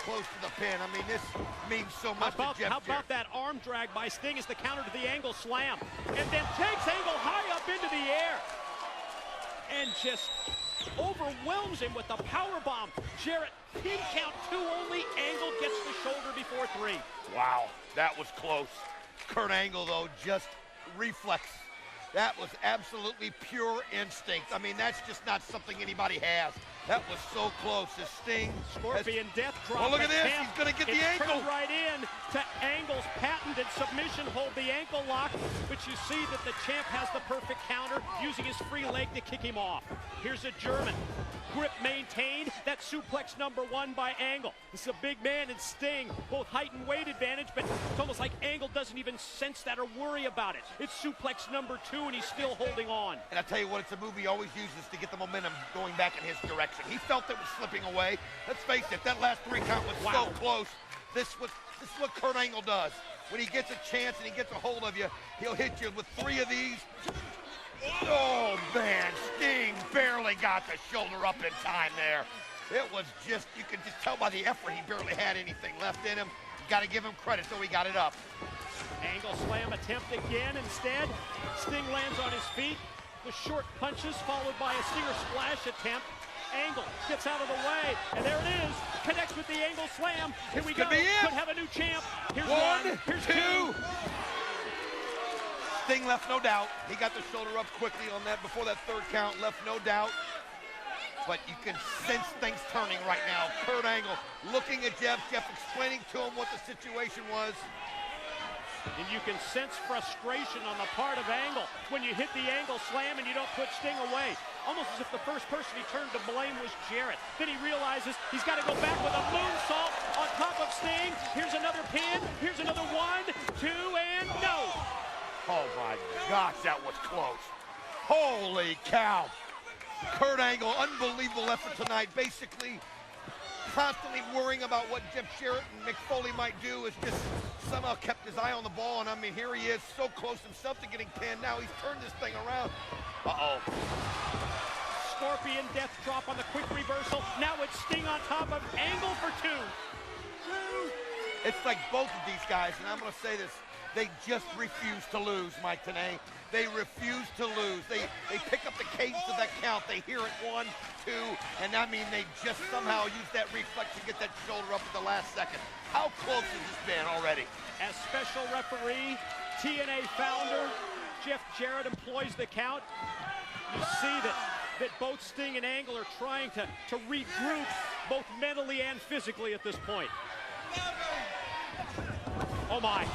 close to the pin. I mean, this means so much to Jeff Jarrett. How about that arm drag by Sting as the counter to the Angle slam? And then takes Angle high up into the air. And just overwhelms him with the power bomb. Jarrett, pin count 2 only. Angle gets the shoulder before 3. Wow, that was close. Kurt Angle, though, just reflex. That was absolutely pure instinct. I mean, that's just not something anybody has. That was so close. The Sting. Scorpion death drop. Oh, look at this. He's going to get the ankle. Right in to Angle's patented submission hold, the ankle lock. But you see that the champ has the perfect counter, using his free leg to kick him off. Here's a German. Grip maintained. That suplex #1 by Angle. This is a big man in Sting. Both height and weight advantage, but it's almost like Angle doesn't even sense that or worry about it. It's suplex #2, and he's still holding on. And I tell you what, it's a move he always uses to get the momentum going back in his direction. He felt it was slipping away. Let's face it, that last 3 count was so close. This is what Kurt Angle does. When he gets a chance and he gets a hold of you, he'll hit you with 3 of these. Oh, man, Sting barely got the shoulder up in time there. It was just, you can just tell by the effort he barely had anything left in him. You got to give him credit, so he got it up. Angle slam attempt again. Instead, Sting lands on his feet. The short punches followed by a Stinger splash attempt. Angle gets out of the way, and there it is. Connects with the Angle slam. Here we go. Could have a new champ. Here's 1. Here's 2. Sting left no doubt. He got the shoulder up quickly on that before that 3rd count, left no doubt. But you can sense things turning right now. Kurt Angle looking at Jeff explaining to him what the situation was. And you can sense frustration on the part of Angle when you hit the Angle slam and you don't put Sting away. Almost as if the first person he turned to blame was Jarrett. Then he realizes he's got to go back with a moonsault on top of Sting. Here's another pin. Here's another 1, 2, and no. Oh my gosh, that was close. Holy cow. Kurt Angle, unbelievable effort tonight. Basically, constantly worrying about what Jeff Jarrett and Mick Foley might do, is just somehow kept his eye on the ball. And I mean, here he is, so close himself to getting pinned. Now he's turned this thing around. Uh-oh. Scorpion death drop on the quick reversal. Now it's Sting on top of Angle for 2. It's like both of these guys, and I'm going to say this, they just refuse to lose, Mike Tenay. They refuse to lose. They pick up the cadence of that count. They hear it 1, 2, and I mean, they just somehow use that reflex to get that shoulder up at the last second. How close has this been already? As special referee, TNA founder, Jeff Jarrett employs the count. You see that both Sting and Angle are trying to regroup both mentally and physically at this point. Oh my.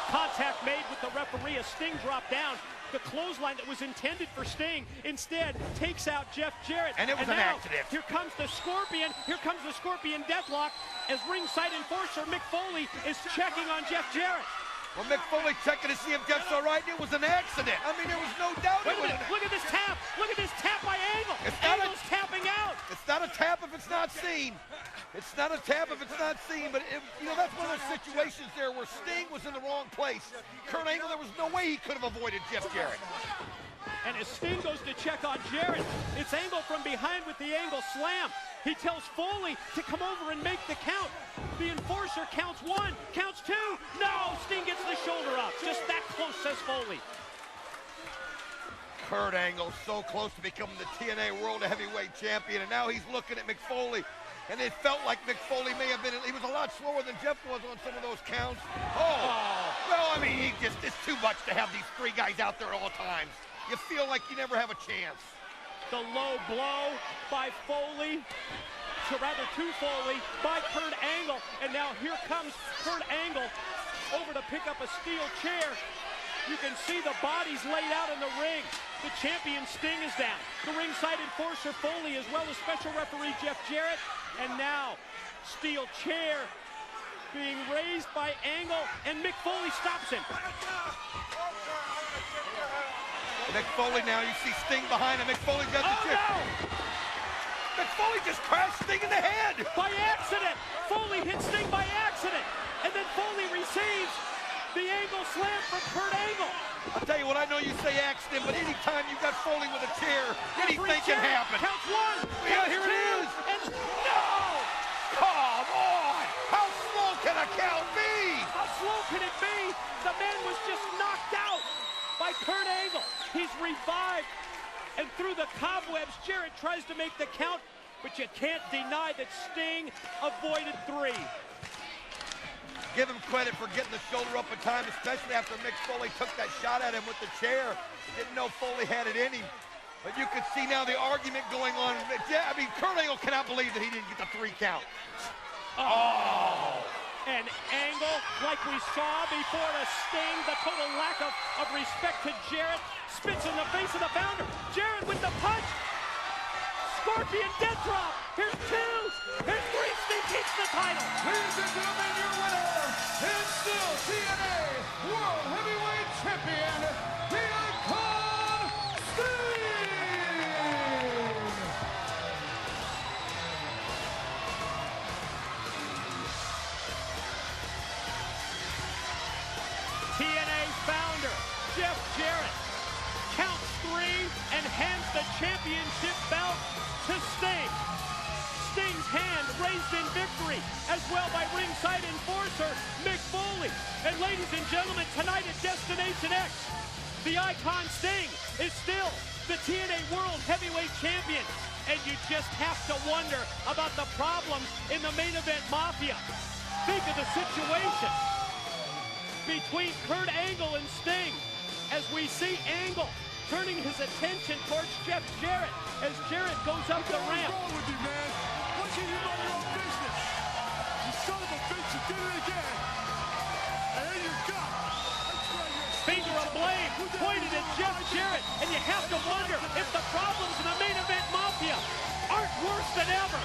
Contact made with the referee as Sting dropped down. The clothesline that was intended for Sting instead takes out Jeff Jarrett. And it was an accident. Here comes the Scorpion. Here comes the Scorpion deathlock as ringside enforcer Mick Foley is checking on Jeff Jarrett. Well, Mick Foley checking to see if Jeff's all right. It was an accident. I mean, there was no doubt. Look at this tap. Look at this tap by Angle. Angle's tapping out. It's not a tap if it's not seen. It's not a tap if it's not seen, but you know, that's one of those situations there where Sting was in the wrong place. Kurt Angle, there was no way he could have avoided Jeff Jarrett. And as Sting goes to check on Jarrett, it's Angle from behind with the Angle slam. He tells Foley to come over and make the count. The enforcer counts 1, counts 2. No, Sting gets the shoulder up. Just that close, says Foley. Kurt Angle so close to becoming the TNA World Heavyweight Champion, and now he's looking at Mick Foley. And it felt like Mick Foley may have been, he was a lot slower than Jeff was on some of those counts. Oh, well, I mean, it's too much to have these 3 guys out there at all times. You feel like you never have a chance. The low blow by Foley, to Foley, by Kurt Angle. And now here comes Kurt Angle over to pick up a steel chair. You can see the bodies laid out in the ring. The champion Sting is down. The ringside enforcer Foley, as well as special referee Jeff Jarrett. And now, steel chair being raised by Angle, and Mick Foley stops him. Mick Foley now, you see Sting behind him. Mick Foley does the chair. No! Mick Foley just crashed Sting in the head. By accident. Foley hit Sting by accident. And then Foley receives the Angle slam from Kurt Angle. I'll tell you what, I know you say accident, but anytime you've got Foley with a chair, anything can happen. Counts 1. Yeah, here it is. And no! Come on! count be? How slow can it be? The man was just knocked out by Kurt Angle. He's revived, and through the cobwebs, Jarrett tries to make the count, but you can't deny that Sting avoided 3. Give him credit for getting the shoulder up in time, especially after Mick Foley took that shot at him with the chair. Didn't know Foley had it in him. But you can see now the argument going on. I mean, Kurt Angle cannot believe that he didn't get the 3 count. Oh! An Angle, like we saw before to Sting, the total lack of respect to Jarrett, spits in the face of the founder. Jarrett with the punch. Scorpion death drop. Here's 2. Here's 3. Sting keeps the title. Ladies and gentlemen, your winner is still TNA World Heavyweight Champion, the Icon Sting! TNA founder Jeff Jarrett counts 3 and hands the championship belt to Sting. Sting's hand raised in victory, as well by ringside enforcer Mick Foley. And ladies and gentlemen, tonight at Destination X, the Icon Sting is still the TNA World Heavyweight Champion. And you just have to wonder about the problems in the main event Mafia. Think of the situation between Kurt Angle and Sting, as we see Angle turning his attention towards Jeff Jarrett as Jarrett goes up the ramp. What's wrong with you, man? Why can't you run your own business? You son of a bitch, you did it again. And there you go. Finger of blame pointed at Jeff Jarrett, and you have to wonder if the problems in the main event Mafia aren't worse than ever.